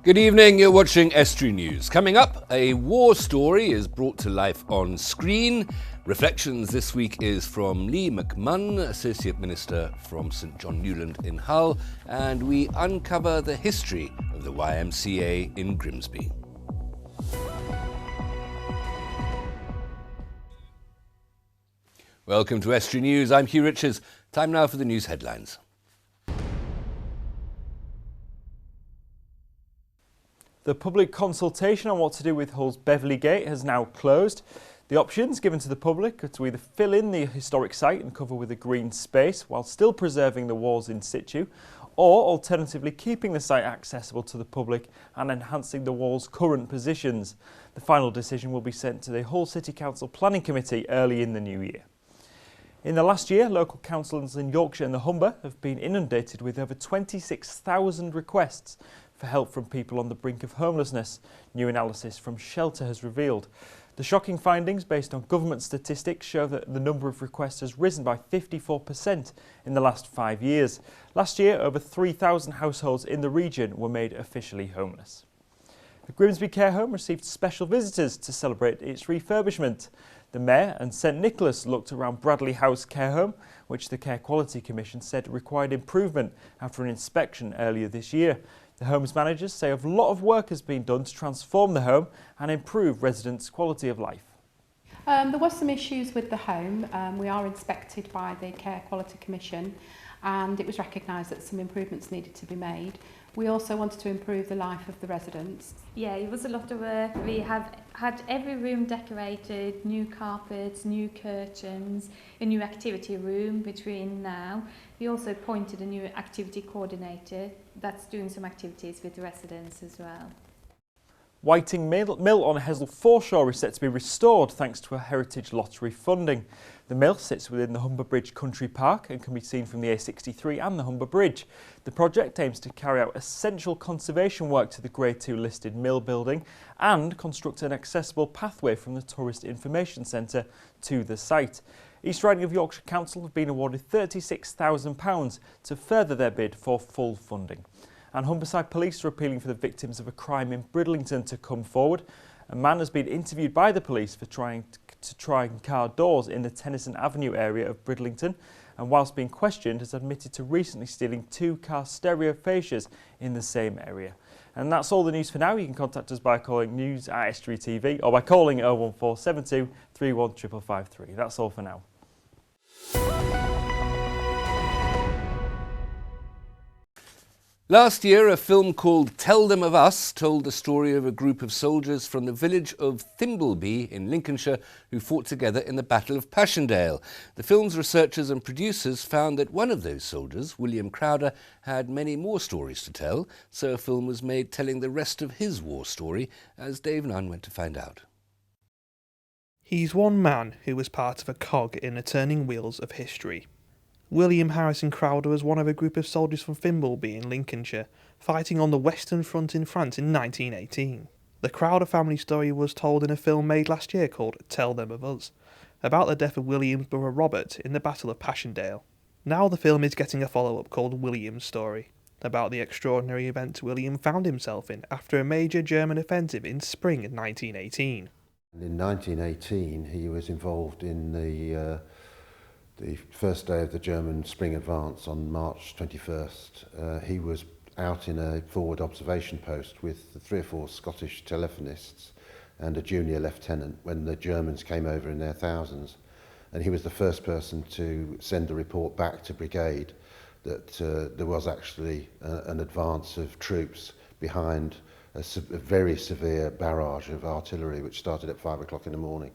Good evening, you're watching Estuary News. Coming up, a war story is brought to life on screen. Reflections this week is from Lee McMunn, Associate Minister from St John Newland in Hull, and we uncover the history of the YMCA in Grimsby. Welcome to Estuary News, I'm Hugh Richards. Time now for the news headlines. The public consultation on what to do with Hull's Beverley Gate has now closed. The options given to the public are to either fill in the historic site and cover with a green space while still preserving the walls in situ, or alternatively keeping the site accessible to the public and enhancing the wall's current positions. The final decision will be sent to the Hull City Council Planning Committee early in the new year. In the last year, local councils in Yorkshire and the Humber have been inundated with over 26,000 requests for help from people on the brink of homelessness, new analysis from Shelter has revealed. The shocking findings based on government statistics show that the number of requests has risen by 54% in the last 5 years. Last year, over 3,000 households in the region were made officially homeless. The Grimsby Care Home received special visitors to celebrate its refurbishment. The Mayor and St Nicholas looked around Bradley House Care Home, which the Care Quality Commission said required improvement after an inspection earlier this year. The home's managers say a lot of work has been done to transform the home and improve residents' quality of life. There was some issues with the home. We are inspected by the Care Quality Commission and it was recognised that some improvements needed to be made. We also wanted to improve the life of the residents. Yeah, it was a lot of work. We have had every room decorated, new carpets, new curtains, a new activity room between now. We also appointed a new activity coordinator that's doing some activities with the residents as well. Whiting Mill on Hesel Foreshore is set to be restored thanks to a Heritage Lottery funding. The mill sits within the Humber Bridge Country Park and can be seen from the A63 and the Humber Bridge. The project aims to carry out essential conservation work to the Grade 2 listed mill building and construct an accessible pathway from the Tourist Information Centre to the site. East Riding of Yorkshire Council have been awarded £36,000 to further their bid for full funding. And Humberside Police are appealing for the victims of a crime in Bridlington to come forward. A man has been interviewed by the police for trying car doors in the Tennyson Avenue area of Bridlington, and whilst being questioned has admitted to recently stealing 2 car stereo fascias in the same area. And that's all the news for now. You can contact us by calling news@Estuary TV or by calling 01472 315553. That's all for now. Last year, a film called Tell Them of Us told the story of a group of soldiers from the village of Thimbleby in Lincolnshire who fought together in the Battle of Passchendaele. The film's researchers and producers found that one of those soldiers, William Crowder, had many more stories to tell, so a film was made telling the rest of his war story, as Dave Nunn went to find out. He's one man who was part of a cog in the turning wheels of history. William Harrison Crowder was one of a group of soldiers from Thimbleby in Lincolnshire, fighting on the Western Front in France in 1918. The Crowder family story was told in a film made last year called Tell Them of Us, about the death of William's brother Robert in the Battle of Passchendaele. Now the film is getting a follow-up called William's Story, about the extraordinary event William found himself in after a major German offensive in spring 1918. In 1918 he was involved in the first day of the German spring advance on March 21st. He was out in a forward observation post with 3 or 4 Scottish telephonists and a junior lieutenant when the Germans came over in their thousands. And he was the first person to send a report back to brigade that there was actually an advance of troops behind a very severe barrage of artillery which started at 5 o'clock in the morning.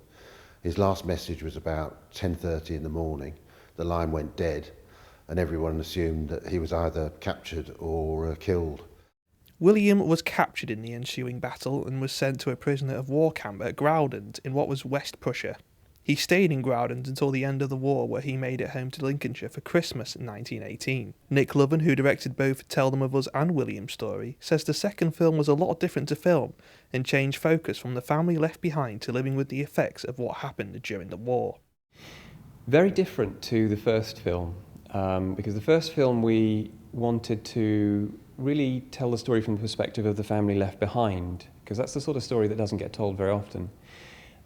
His last message was about 10:30 in the morning. The line went dead and everyone assumed that he was either captured or killed. William was captured in the ensuing battle and was sent to a prisoner of war camp at Groudon in what was West Prussia. He stayed in Groudon until the end of the war, where he made it home to Lincolnshire for Christmas in 1918. Nick Loven, who directed both Tell Them of Us and William's Story, says the second film was a lot different to film and changed focus from the family left behind to living with the effects of what happened during the war. Very different to the first film, because the first film we wanted to really tell the story from the perspective of the family left behind, because that's the sort of story that doesn't get told very often.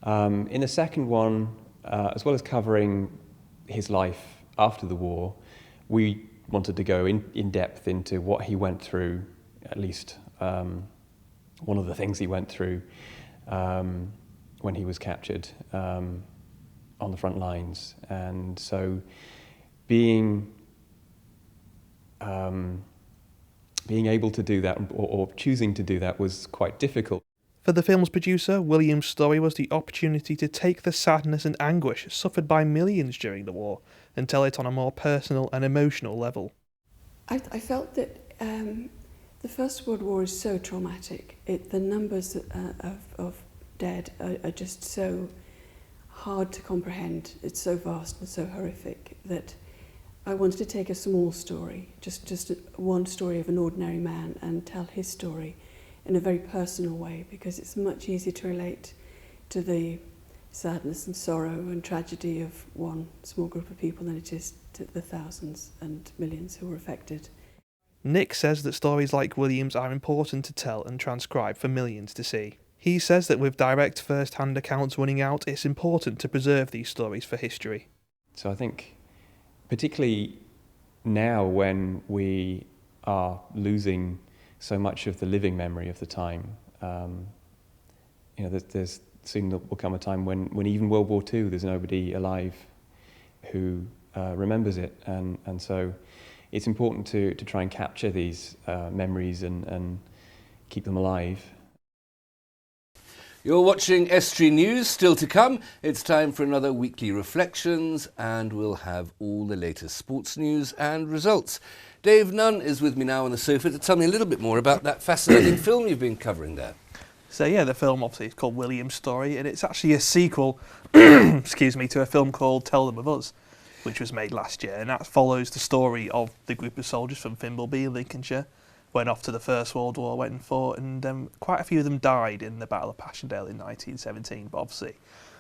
In the second one, as well as covering his life after the war, we wanted to go in depth into what he went through, at least one of the things he went through when he was captured on the front lines. And so being able to do that, or choosing to do that, was quite difficult. For the film's producer, William's story was the opportunity to take the sadness and anguish suffered by millions during the war and tell it on a more personal and emotional level. I felt that the First World War is so traumatic. The numbers of dead are just so hard to comprehend. It's so vast and so horrific that I wanted to take a small story, just one story of an ordinary man, and tell his story in a very personal way, because it's much easier to relate to the sadness and sorrow and tragedy of one small group of people than it is to the thousands and millions who were affected. Nick says that stories like William's are important to tell and transcribe for millions to see. He says that with direct first-hand accounts running out, it's important to preserve these stories for history. So I think, particularly now when we are losing so much of the living memory of the time, there's soon will come a time when even World War II, there's nobody alive who remembers it, and so it's important to try and capture these memories and keep them alive. You're watching Estuary News. Still to come, it's time for another weekly reflections, and we'll have all the latest sports news and results. Dave Nunn is with me now on the sofa to tell me a little bit more about that fascinating film you've been covering there. So yeah, the film obviously is called William's Story, and it's actually a sequel to a film called Tell Them of Us, which was made last year, and that follows the story of the group of soldiers from Thimbleby in Lincolnshire, went off to the First World War, went and fought, and quite a few of them died in the Battle of Passchendaele in 1917, but obviously,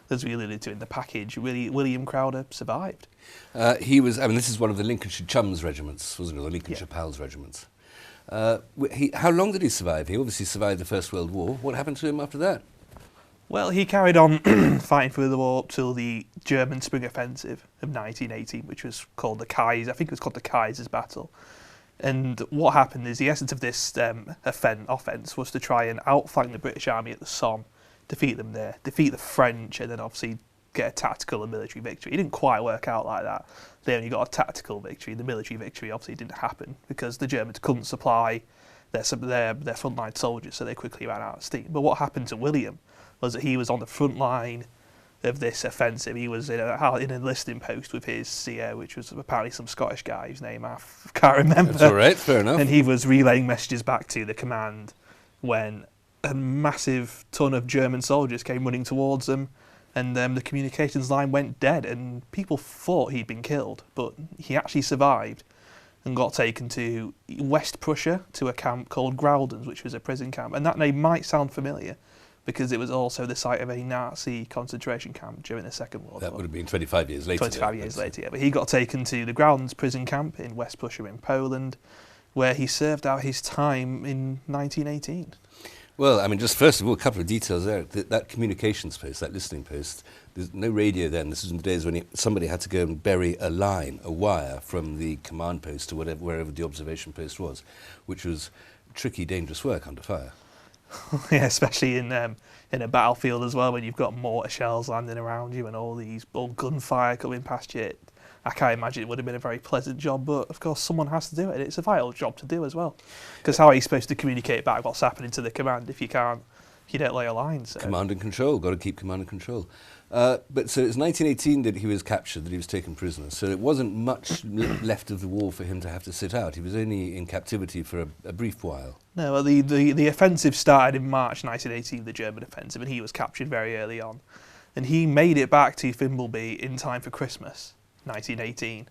as we alluded to in the package, William Crowder survived. This is one of the Lincolnshire Chums regiments, wasn't it, the Lincolnshire Pals regiments. How long did he survive? He obviously survived the First World War. What happened to him after that? Well, he carried on fighting through the war up till the German Spring Offensive of 1918, which was called the Kaiser's Battle. And what happened is the essence of this offence was to try and outflank the British Army at the Somme, defeat them there, defeat the French, and then obviously get a tactical and military victory. It didn't quite work out like that. They only got a tactical victory. The military victory obviously didn't happen because the Germans couldn't supply their frontline soldiers, so they quickly ran out of steam. But what happened to William was that he was on the front line of this offensive. He was in an enlisting post with his CO, which was apparently some Scottish guy whose name I can't remember. That's all right, fair enough. And he was relaying messages back to the command when a massive ton of German soldiers came running towards them, and the communications line went dead, and people thought he'd been killed, but he actually survived and got taken to West Prussia to a camp called Graudens, which was a prison camp. And that name might sound familiar, because it was also the site of a Nazi concentration camp during the Second World War. That would have been 25 years later. 25 years later, yeah. But he got taken to the Graudens prison camp in West Prussia in Poland, where he served out his time in 1918. Well, I mean, just first of all, a couple of details there. That communications post, that listening post, there's no radio then. This was in the days when somebody had to go and bury a wire from the command post to wherever the observation post was, which was tricky, dangerous work under fire. Yeah, especially in a battlefield as well, when you've got mortar shells landing around you and all gunfire coming past you. I can't imagine it would have been a very pleasant job, but of course someone has to do it. It's a vital job to do as well, because how are you supposed to communicate back what's happening to the command if you don't lay a line? So. Command and control, got to keep command and control. But so it's 1918 that he was captured, that he was taken prisoner. So it wasn't much left of the war for him to have to sit out. He was only in captivity for a brief while. No, well, the offensive started in March 1918, the German offensive, and he was captured very early on. And he made it back to Thimbleby in time for Christmas, 1918.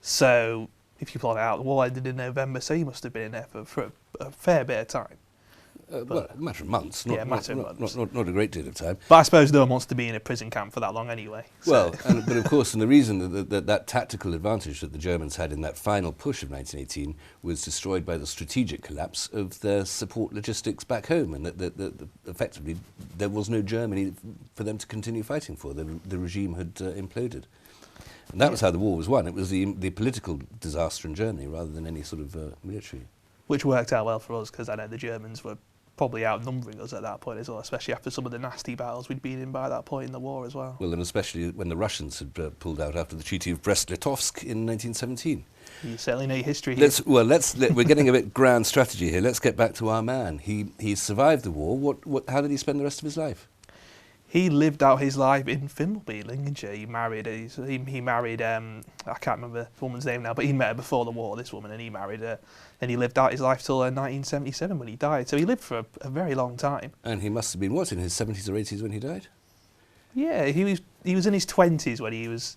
So if you plot it out, the war ended in November, so he must have been in there for a fair bit of time. Well, a matter of months, not, Yeah, a matter of months. not a great deal of time. But I suppose no one wants to be in a prison camp for that long anyway. Well, but of course, and the reason that tactical advantage that the Germans had in that final push of 1918 was destroyed by the strategic collapse of their support logistics back home, and that effectively there was no Germany for them to continue fighting for. The regime had imploded. And that was how the war was won. It was the political disaster in Germany rather than any sort of military. Which worked out well for us, because I know the Germans were probably outnumbering us at that point as well, especially after some of the nasty battles we'd been in by that point in the war as well. Well, and especially when the Russians had pulled out after the Treaty of Brest-Litovsk in 1917. You certainly know your history here. We're getting a bit grand strategy here. Let's get back to our man. He survived the war. How did he spend the rest of his life? He lived out his life in Thimbleby, Lincolnshire. He married, I can't remember the woman's name now, but he met her before the war, this woman, and he married her. And he lived out his life till 1977 when he died. So he lived for a very long time. And he must have been, in his 70s or 80s when he died? Yeah, he was in his 20s when he was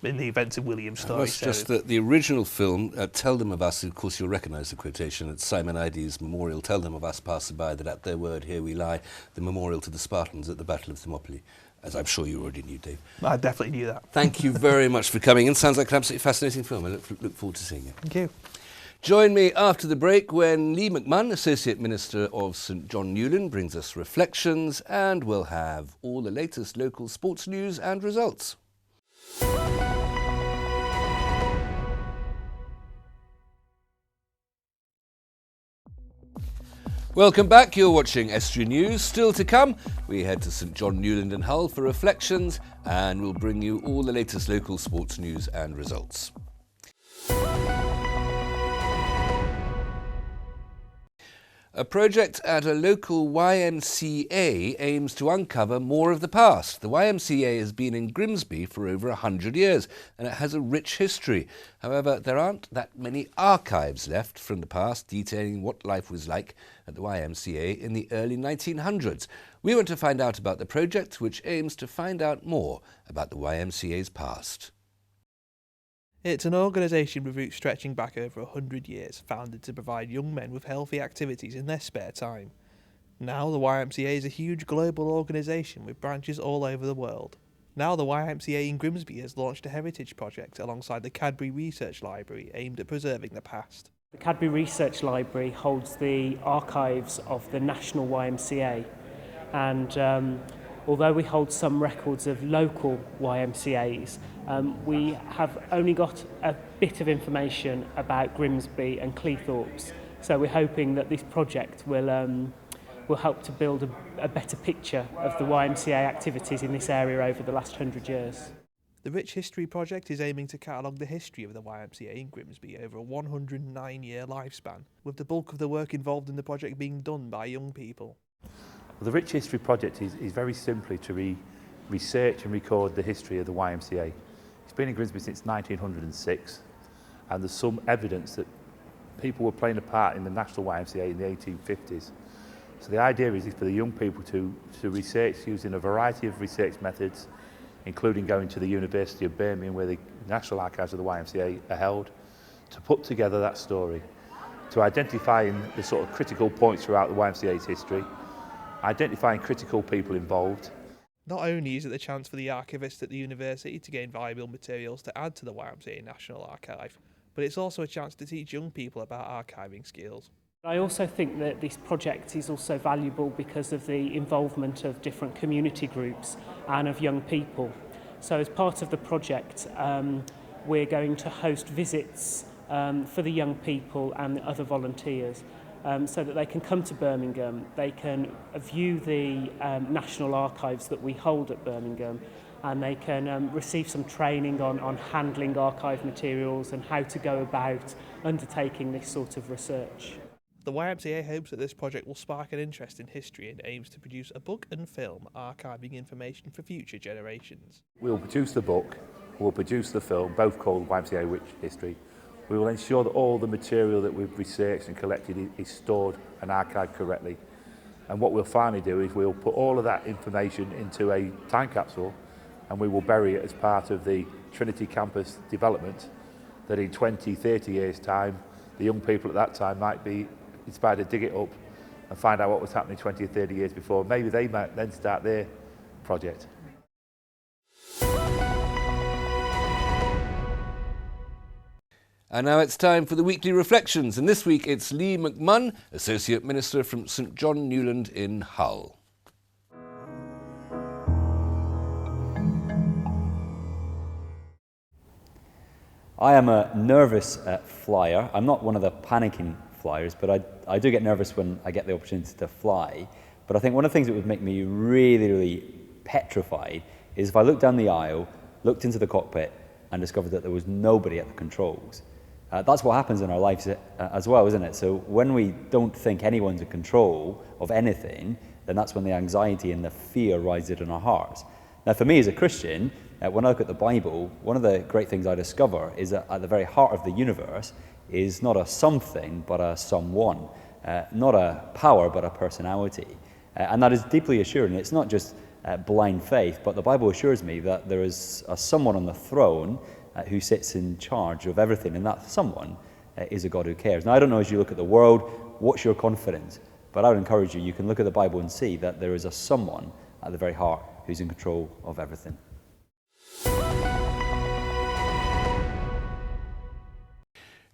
in the events of William's story. It's just that the original film, Tell Them of Us, of course you'll recognise the quotation at Simon Ides' memorial, Tell them of us passer-by, that at their word here we lie, the memorial to the Spartans at the Battle of Thermopylae, as I'm sure you already knew, Dave. I definitely knew that. Thank you very much for coming in. Sounds like an absolutely fascinating film. I look forward to seeing it. Thank you. Join me after the break when Lee McMahon, Associate Minister of St John Newland, brings us reflections, and we'll have all the latest local sports news and results. Welcome back, you're watching Estuary News. Still to come, we head to St John Newland and Hull for reflections, and we'll bring you all the latest local sports news and results. A project at a local YMCA aims to uncover more of the past. The YMCA has been in Grimsby for over 100 years and it has a rich history. However, there aren't that many archives left from the past detailing what life was like at the YMCA in the early 1900s. We want to find out about the project, which aims to find out more about the YMCA's past. It's an organisation with roots stretching back over 100 years, founded to provide young men with healthy activities in their spare time. Now the YMCA is a huge global organisation with branches all over the world. Now the YMCA in Grimsby has launched a heritage project alongside the Cadbury Research Library aimed at preserving the past. The Cadbury Research Library holds the archives of the national YMCA, and although we hold some records of local YMCAs, we have only got a bit of information about Grimsby and Cleethorpes. So we're hoping that this project will help to build a better picture of the YMCA activities in this area over the last 100 years. The Rich History Project is aiming to catalogue the history of the YMCA in Grimsby over a 109-year lifespan, with the bulk of the work involved in the project being done by young people. The Rich History Project is very simply to research and record the history of the YMCA. It's been in Grimsby since 1906, and there's some evidence that people were playing a part in the national YMCA in the 1850s. So the idea is for the young people to research using a variety of research methods, including going to the University of Birmingham, where the National Archives of the YMCA are held, to put together that story, to identify the sort of critical points throughout the YMCA's history, identifying critical people involved. Not only is it the chance for the archivists at the university to gain valuable materials to add to the YMCA National Archive, but it's also a chance to teach young people about archiving skills. I also think that this project is also valuable because of the involvement of different community groups and of young people. So as part of the project, we're going to host visits for the young people and the other volunteers, so that they can come to Birmingham, they can view the National Archives that we hold at Birmingham, and they can receive some training on handling archive materials and how to go about undertaking this sort of research. The YMCA hopes that this project will spark an interest in history and aims to produce a book and film archiving information for future generations. We'll produce the book, we'll produce the film, both called YMCA Rich History. We will ensure that all the material that we've researched and collected is stored and archived correctly. And what we'll finally do is we'll put all of that information into a time capsule and we will bury it as part of the Trinity campus development, that in 20, 30 years' time, the young people at that time might be inspired to dig it up and find out what was happening 20 or 30 years before. Maybe they might then start their project. And now it's time for the weekly reflections, and this week it's Lee McMunn, Associate Minister from St John Newland in Hull. I am a nervous flyer. I'm not one of the panicking flyers, but I do get nervous when I get the opportunity to fly. But I think one of the things that would make me really, really petrified is if I looked down the aisle, looked into the cockpit, and discovered that there was nobody at the controls. That's what happens in our lives as well, isn't it? So when we don't think anyone's in control of anything, then that's when the anxiety and the fear rises in our hearts. Now, for me as a Christian, when I look at the Bible, one of the great things I discover is that at the very heart of the universe is not a something, but a someone. Not a power, but a personality. And that is deeply assuring. It's not just blind faith, but the Bible assures me that there is a someone on the throne who sits in charge of everything, and that someone is a God who cares. Now, I don't know, as you look at the world, what's your confidence? But I would encourage you, you can look at the Bible and see that there is a someone at the very heart who's in control of everything.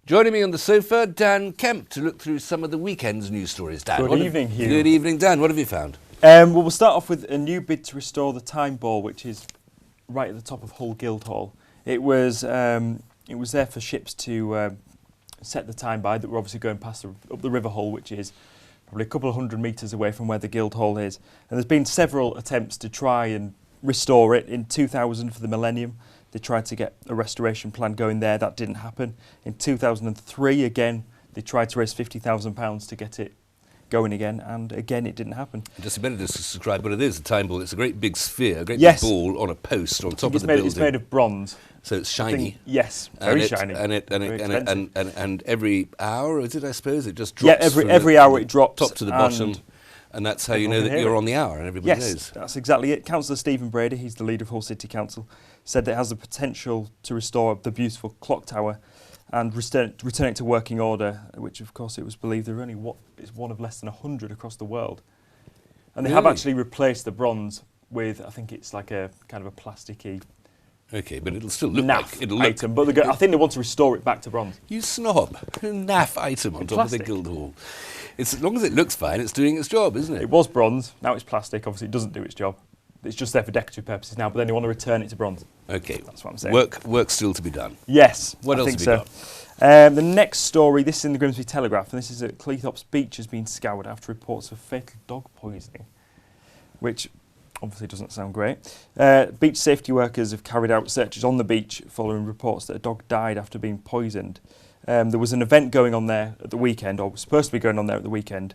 Joining me on the sofa, Dan Kemp, to look through some of the weekend's news stories. Dan, Good evening, Hugh. Good evening, Dan. What have you found? Well, we'll start off with a new bid to restore the time ball, which is right at the top of Hull Guildhall. It was there for ships to set the time by that were obviously going past up the River Hull, which is probably a couple of 100 metres away from where the Guildhall is. And there's been several attempts to try and restore it. In 2000 for the millennium, they tried to get a restoration plan going there. That didn't happen. In 2003, again, they tried to raise £50,000 to get it going again, and again it didn't happen. Just a minute to describe what it is, a time ball. It's a great big sphere, a great big ball on a post on top of the building. It's made of bronze. So it's shiny. Yes, very shiny. And every hour, is it, I suppose, it just drops. Yeah, every hour it drops. Top to the bottom. And that's how you know that you're on the hour, and everybody knows. Yes, that's exactly it. Councillor Stephen Brady, he's the leader of Hull City Council, said that it has the potential to restore the beautiful clock tower and return it to working order, which of course it was believed there only is one of less than 100 across the world. And they have actually replaced the bronze with, I think it's like a kind of a plasticky. Okay, but it'll still look naff like it'll item, but I think they want to restore it back to bronze. You snob, a naff item on top of the Guildhall. It's, as long as it looks fine, it's doing its job, isn't it? It was bronze, now it's plastic. Obviously, it doesn't do its job. It's just there for decorative purposes now, but then they want to return it to bronze. Okay, that's what I'm saying. Work still to be done. Yes, what else have we got? The next story, this is in the Grimsby Telegraph, and this is that Cleethorpes Beach has been scoured after reports of fatal dog poisoning, which obviously doesn't sound great. Beach safety workers have carried out searches on the beach following reports that a dog died after being poisoned. There was an event going on there at the weekend, or was supposed to be going on there at the weekend,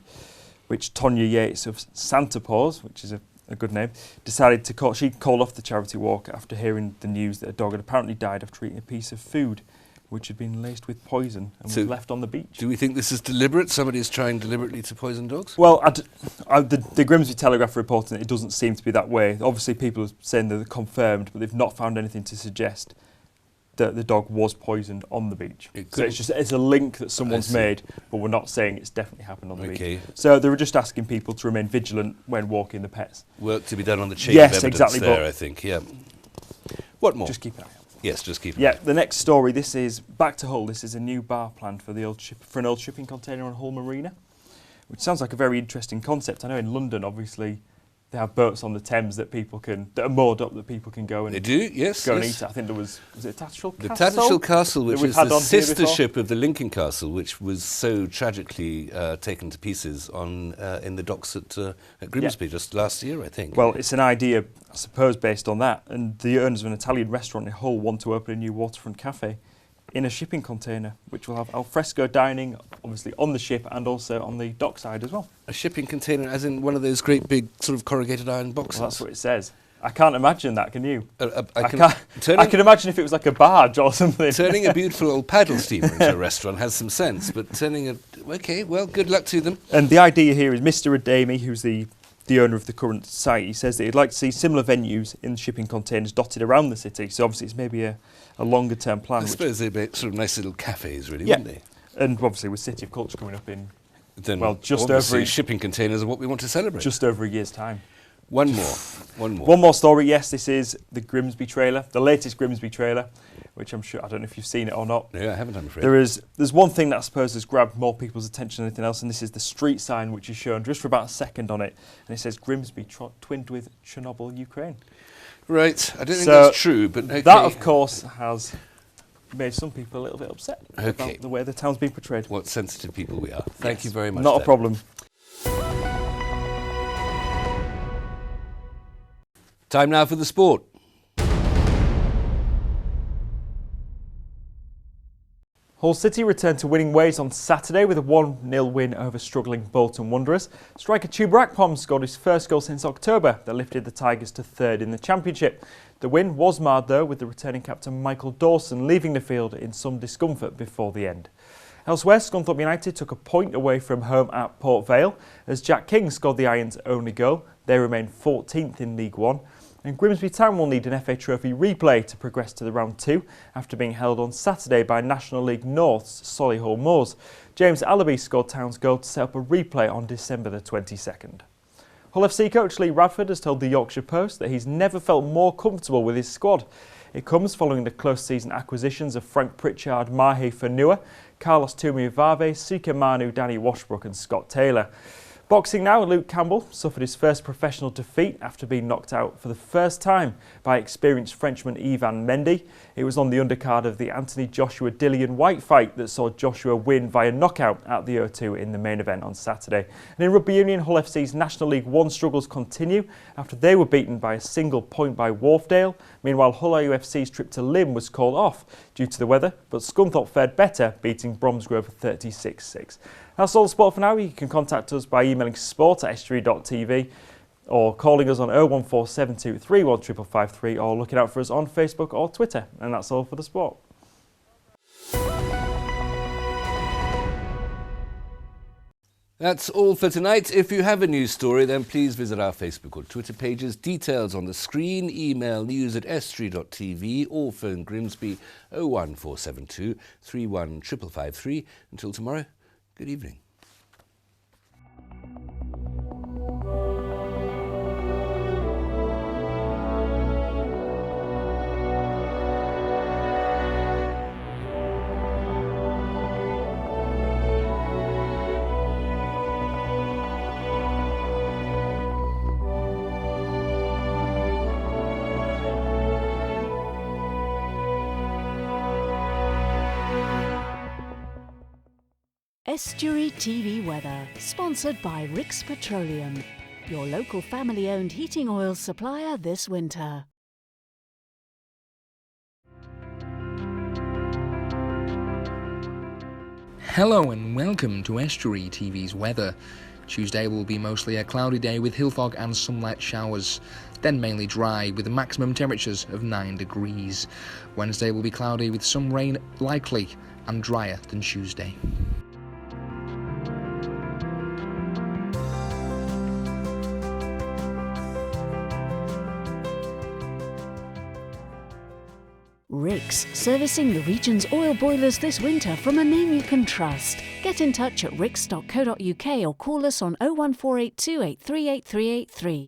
which Tonya Yates of Santa Paws, which is a good name, decided to call. She called off the charity walk after hearing the news that a dog had apparently died after eating a piece of food which had been laced with poison and was left on the beach. Do we think this is deliberate? Somebody's trying deliberately to poison dogs? Well, the Grimsby Telegraph reporting that it doesn't seem to be that way. Obviously, people are saying that they're confirmed, but they've not found anything to suggest that the dog was poisoned on the beach. So it's a link that someone's made, but we're not saying it's definitely happened on the beach. So they were just asking people to remain vigilant when walking the pets. Work to be done on the chain of evidence exactly, there, I think. Yeah. What more? Just keep an eye out. Yes, just keep an eye out. The next story, this is back to Hull. This is a new bar planned for an old shipping container on Hull Marina, which sounds like a very interesting concept. I know in London, obviously, they have boats on the Thames that are moored up that people can go and they do, yes, go and eat. I think was it Tattershall Castle? The Tattershall Castle, which is the sister ship of the Lincoln Castle, which was so tragically taken to pieces in the docks at Grimsby just last year, I think. Well, it's an idea, I suppose, based on that. And the owners of an Italian restaurant in Hull want to open a new waterfront cafe in a shipping container, which will have al fresco dining, obviously on the ship and also on the dockside as well. A shipping container, as in one of those great big sort of corrugated iron boxes? Well, that's what it says. I can't imagine that, can you? I can imagine if it was like a barge or something. Turning a beautiful old paddle steamer into a restaurant has some sense, but okay, well, good luck to them. And the idea here is Mr. Adami, who's the owner of the current site, he says that he'd like to see similar venues in shipping containers dotted around the city. So obviously it's maybe a longer term plan. I suppose they'd make sort of nice little cafes, really, wouldn't they? And obviously with City of Culture coming up in Then well, just obviously over shipping containers are what we want to celebrate. just over a year's time. One more. One more story. Yes, this is the Grimsby trailer, the latest Grimsby trailer, which I'm sure, I don't know if you've seen it or not. Yeah, I haven't, I'm afraid. There's one thing that I suppose has grabbed more people's attention than anything else, and this is the street sign which is shown just for about a second on it, and it says Grimsby twinned with Chernobyl, Ukraine. Right, I don't think that's true, but okay. That, of course, has made some people a little bit upset about the way the town's been portrayed. What sensitive people we are. Thank you very much. Not a problem. Time now for the sport. Hull City returned to winning ways on Saturday with a 1-0 win over struggling Bolton Wanderers. Striker Chuba Akpom scored his first goal since October that lifted the Tigers to third in the Championship. The win was marred though with the returning captain Michael Dawson leaving the field in some discomfort before the end. Elsewhere, Scunthorpe United took a point away from home at Port Vale as Jack King scored the Irons' only goal. They remain 14th in League One. And Grimsby Town will need an FA Trophy replay to progress to the round 2 after being held on Saturday by National League North's Solihull Moors. James Allaby scored Town's goal to set up a replay on December the 22nd. Hull FC coach Lee Radford has told the Yorkshire Post that he's never felt more comfortable with his squad. It comes following the close season acquisitions of Frank Pritchard, Mahe Fanua, Carlos Tumiavave, Sika Manu, Danny Washbrook and Scott Taylor. Boxing now, Luke Campbell suffered his first professional defeat after being knocked out for the first time by experienced Frenchman Ivan Mendy. It was on the undercard of the Anthony Joshua Dillian White fight that saw Joshua win via knockout at the O2 in the main event on Saturday. And in Rugby Union, Hull FC's National League One struggles continue after they were beaten by a single point by Wharfdale. Meanwhile, Hull AUFC's trip to Lymm was called off due to the weather, but Scunthorpe fared better, beating Bromsgrove 36-6. That's all the sport for now. You can contact us by emailing sport@estuary.tv or calling us on 01472 31553 or looking out for us on Facebook or Twitter. And that's all for the sport. That's all for tonight. If you have a news story, then please visit our Facebook or Twitter pages. Details on the screen. Email news@estuary.tv or phone Grimsby 01472 31553. Until tomorrow, good evening. Estuary TV weather, sponsored by Rix Petroleum, your local family-owned heating oil supplier this winter. Hello and welcome to Estuary TV's weather. Tuesday will be mostly a cloudy day with hill fog and some light showers, then mainly dry with maximum temperatures of 9 degrees. Wednesday will be cloudy with some rain likely and drier than Tuesday. Rix, servicing the region's oil boilers this winter from a name you can trust. Get in touch at rix.co.uk or call us on 01482 838383.